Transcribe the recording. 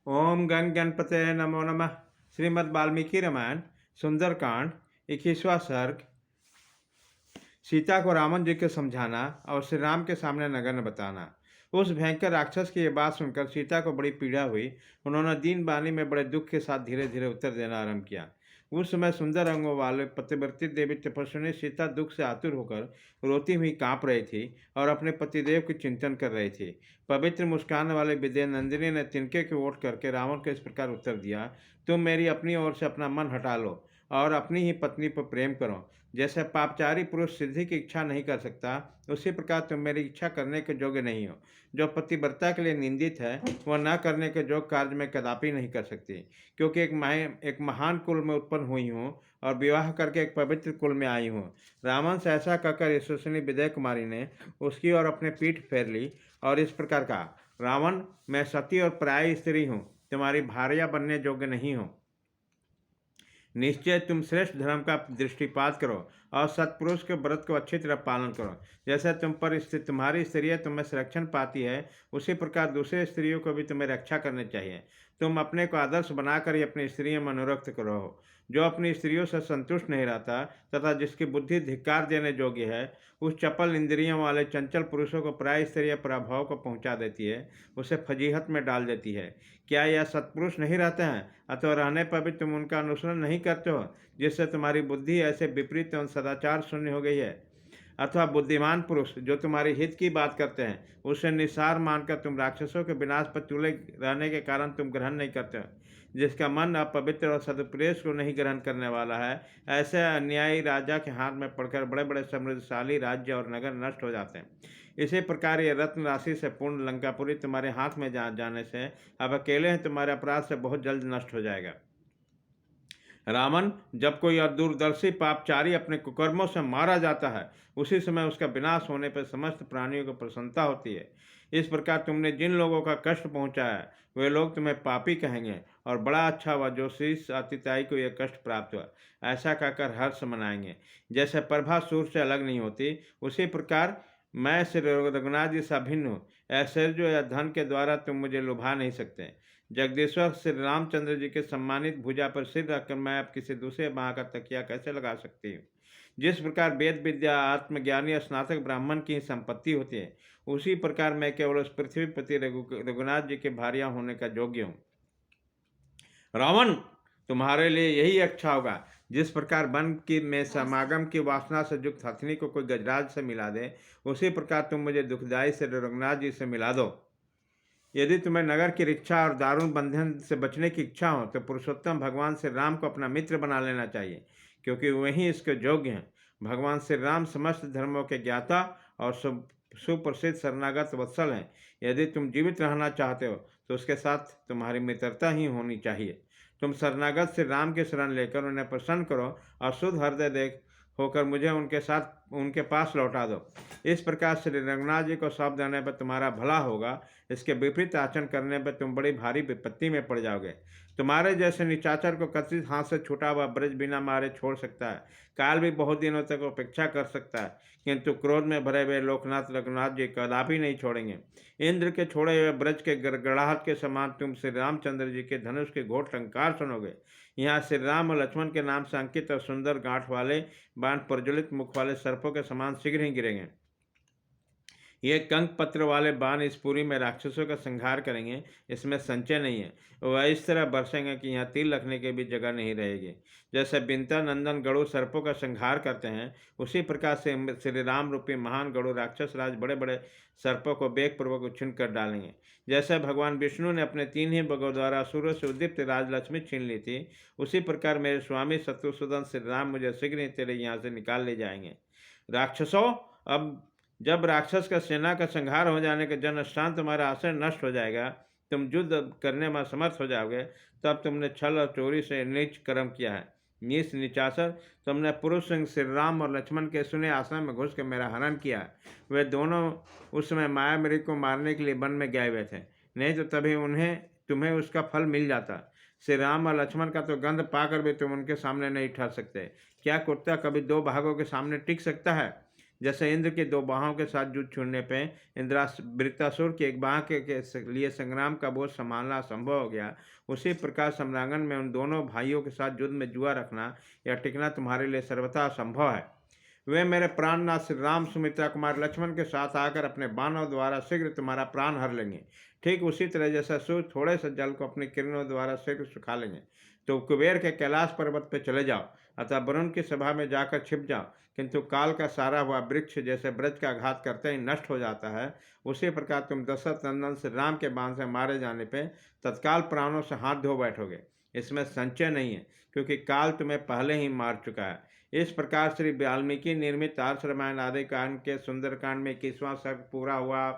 ओम गण गणपते नमो नमः। श्रीमद् वाल्मीकि रामायण सुंदरकांड 21वां सर्ग। सीता को रावण जी के समझाना और श्री राम के सामने नग्न बताना। उस भयंकर राक्षस की यह बात सुनकर सीता को बड़ी पीड़ा हुई। उन्होंने दीन बानी में बड़े दुख के साथ धीरे धीरे उत्तर देना आरंभ किया। उस समय सुंदर अंगों वाले पतिव्रती देवी तपस्विनी सीता दुख से आतुर होकर रोती हुई कांप रही थी और अपने पतिदेव की चिंतन कर रही थी। पवित्र मुस्कान वाले विद्या नंदिनी ने तिनके की ओट करके रावण को इस प्रकार उत्तर दिया। तुम मेरी अपनी ओर से अपना मन हटा लो और अपनी ही पत्नी पर प्रेम करो। जैसे पापचारी पुरुष सिद्धि की इच्छा नहीं कर सकता, उसी प्रकार तुम मेरी इच्छा करने के योग्य नहीं हो। जो पतिव्रता के लिए निंदित है, वह न करने के योग्य कार्य में कदापि नहीं कर सकती, क्योंकि एक महान कुल में उत्पन्न हुई हूँ और विवाह करके एक पवित्र कुल में आई हूँ। रावण से ऐसा कहकर यशस्विनी विजय कुमारी ने उसकी ओर अपने पीठ फेर ली और इस प्रकार कहा, रावण, मैं सती और पराई स्त्री हूँ, तुम्हारी भार्या बनने योग्य नहीं हूँ। निश्चय तुम श्रेष्ठ धर्म का दृष्टिपात करो और सत्पुरुष के व्रत को अच्छी तरह पालन करो। जैसे तुम पर स्थित तुम्हारी स्त्रियां तुम्हें संरक्षण पाती है, उसी प्रकार दूसरे स्त्रियों को भी तुम्हें रक्षा करनी चाहिए। तुम अपने को आदर्श बनाकर ही अपनी स्त्रियों में अनुरक्त करो। जो अपनी स्त्रियों से संतुष्ट नहीं रहता तथा जिसकी बुद्धि धिक्कार देने योग्य है, उस चपल इंद्रियों वाले चंचल पुरुषों को प्राय स्त्रियां प्रभाव को पहुंचा देती है, उसे फजीहत में डाल देती है। क्या यह सत्पुरुष नहीं रहते हैं? अथवा रहने पर भी तुम उनका अनुसरण नहीं करते हो, जिससे तुम्हारी बुद्धि ऐसे विपरीत एवं सदाचार शून्य हो गई है। अथवा बुद्धिमान पुरुष जो तुम्हारे हित की बात करते हैं, उसे निसार मानकर तुम राक्षसों के विनाश पर तुले रहने के कारण तुम ग्रहण नहीं करते हो। जिसका मन अपवित्र और सदुपदेश को नहीं ग्रहण करने वाला है, ऐसे अन्यायी राजा के हाथ में पड़कर बड़े बड़े समृद्धशाली राज्य और नगर नष्ट हो जाते हैं। इसी प्रकार ये रत्न राशि से पूर्ण लंकापुरी तुम्हारे हाथ में जाने से अब अकेले ही तुम्हारे अपराध से बहुत जल्द नष्ट हो जाएगा। रावण, जब कोई दूरदर्शी पापचारी अपने कुकर्मों से मारा जाता है, उसी समय उसका विनाश होने पर समस्त प्राणियों को प्रसन्नता होती है। इस प्रकार तुमने जिन लोगों का कष्ट पहुंचाया है, वे लोग तुम्हें पापी कहेंगे और बड़ा अच्छा हुआ जो शीर्ष अतिताई को यह कष्ट प्राप्त हुआ, ऐसा कहकर हर्ष मनाएंगे। जैसे प्रभा सूर्य से अलग नहीं होती, उसी प्रकार मैं श्री रघुनाथ जी से अभिन्न हूँ। ऐश्वर्य या धन के द्वारा तुम मुझे लुभा नहीं सकते। जगदीश्वर श्री रामचंद्र जी के सम्मानित भुजा पर सिर रखकर मैं अब किसी दूसरे बाह का तकिया कैसे लगा सकती हूँ? जिस प्रकार वेद विद्या आत्मज्ञानी स्नातक ब्राह्मण की संपत्ति होती है, उसी प्रकार मैं केवल उस पृथ्वी पति रघुनाथ जी के भार्या होने का योग्य हूँ। रावण, तुम्हारे लिए यही अच्छा होगा। जिस प्रकार वन की में समागम की वासना से युक्त हथनी को कोई गजराज से मिला दे, उसी प्रकार तुम मुझे दुखदायी से रघुनाथ जी से मिला दो। यदि तुम्हें नगर की रिक्शा और दारुण बंधन से बचने की इच्छा हो, तो पुरुषोत्तम भगवान श्री राम को अपना मित्र बना लेना चाहिए, क्योंकि वही इसके योग्य हैं। भगवान श्री राम समस्त धर्मों के ज्ञाता और सुप्रसिद्ध शरणागत वत्सल हैं। यदि तुम जीवित रहना चाहते हो, तो उसके साथ तुम्हारी मित्रता ही होनी चाहिए। तुम शरणागत श्री राम की शरण लेकर उन्हें प्रसन्न करो और शुद्ध हृदय देख होकर मुझे उनके पास लौटा दो। इस प्रकार श्री रघुनाथ जी को सौंप देने पर तुम्हारा भला होगा। इसके विपरीत आचरण करने पर तुम बड़ी भारी विपत्ति में पड़ जाओगे। तुम्हारे जैसे निचाचर को कथित हाथ से छूटा हुआ ब्रज बिना मारे छोड़ सकता है, काल भी बहुत दिनों तक अपेक्षा कर सकता है, किंतु क्रोध में भरे हुए लोकनाथ रघुनाथ जी कदापि नहीं छोड़ेंगे। इंद्र के छोड़े हुए ब्रज के गड़गड़ाहट के समान तुम श्री रामचंद्र जी के धनुष के घोर टंकार सुनोगे। यहाँ श्री राम और लक्ष्मण के नाम से अंकित और सुंदर गांठ वाले बाण प्रज्वलित मुख वाले सर्पों के समान शीघ्र ही गिरेंगे। ये कंक पत्र वाले बाण इस पुरी में राक्षसों का संहार करेंगे, इसमें संचय नहीं है। वह इस तरह बरसेंगे कि यहाँ तीर रखने की भी जगह नहीं रहेगी। जैसे बिंता नंदन गरुड़ सर्पों का संहार करते हैं, उसी प्रकार से श्री राम रूपी महान गरुड़ राक्षस राज बड़े बड़े सर्पों को वेगपूर्वक उच्छिन्न कर डालेंगे। जैसे भगवान विष्णु ने अपने 3 ही बगों द्वारा असुरों से उद्दीप्त राजलक्ष्मी छीन ली थी, उसी प्रकार मेरे स्वामी शत्रुसूदन श्री राम मुझे शीघ्र ही तेरे यहाँ से निकाल ले जाएंगे। राक्षसों, अब जब राक्षस का सेना का संहार हो जाने के जन स्थान तुम्हारा आश्रय नष्ट हो जाएगा, तुम युद्ध करने में समर्थ हो जाओगे, तब तुमने छल और चोरी से नीच कर्म किया है। नीच निचाचर, तुमने पुरुष सिंह श्री राम और लक्ष्मण के सुने आश्रम में घुस के मेरा हनन किया है। वे दोनों उस समय माया मेरी को मारने के लिए वन में गए हुए थे, नहीं तो तभी तुम्हें उसका फल मिल जाता। श्री राम और लक्ष्मण का तो गंध पाकर भी तुम उनके सामने नहीं ठहर सकते। क्या कुत्ता कभी 2 भागों के सामने टिक सकता है? जैसे इंद्र के 2 बाहों के साथ युद्ध छूटने पे वृत्रासुर की एक बाह के लिए संग्राम का बोझ संभालना असंभव हो गया, उसी प्रकार सम्रांगण में उन दोनों भाइयों के साथ युद्ध में जुआ रखना या टिकना तुम्हारे लिए सर्वथा असंभव है। वे मेरे प्राणनाथ श्री राम, सुमित्रा कुमार लक्ष्मण के साथ आकर अपने बाणों द्वारा शीघ्र तुम्हारा प्राण हर लेंगे। ठीक उसी तरह जैसा सूर्य थोड़े से जल को अपनी किरणों द्वारा शीघ्र सुखा लेंगे। तो कुबेर के कैलाश पर्वत पर चले जाओ, अतः वरुण की सभा में जाकर छिप जाओ। किंतु काल का सारा हुआ वृक्ष जैसे ब्रज का घात करते ही नष्ट हो जाता है, उसी प्रकार तुम दशरथ नंदन श्री राम के बाण से मारे जाने पे तत्काल प्राणों से हाथ धो बैठोगे। इसमें संचय नहीं है, क्योंकि काल तुम्हें पहले ही मार चुका है। इस प्रकार श्री वाल्मीकि निर्मित आर्ष रामायण आदि कांड के सुंदरकांड में 21वां सर्ग पूरा हुआ।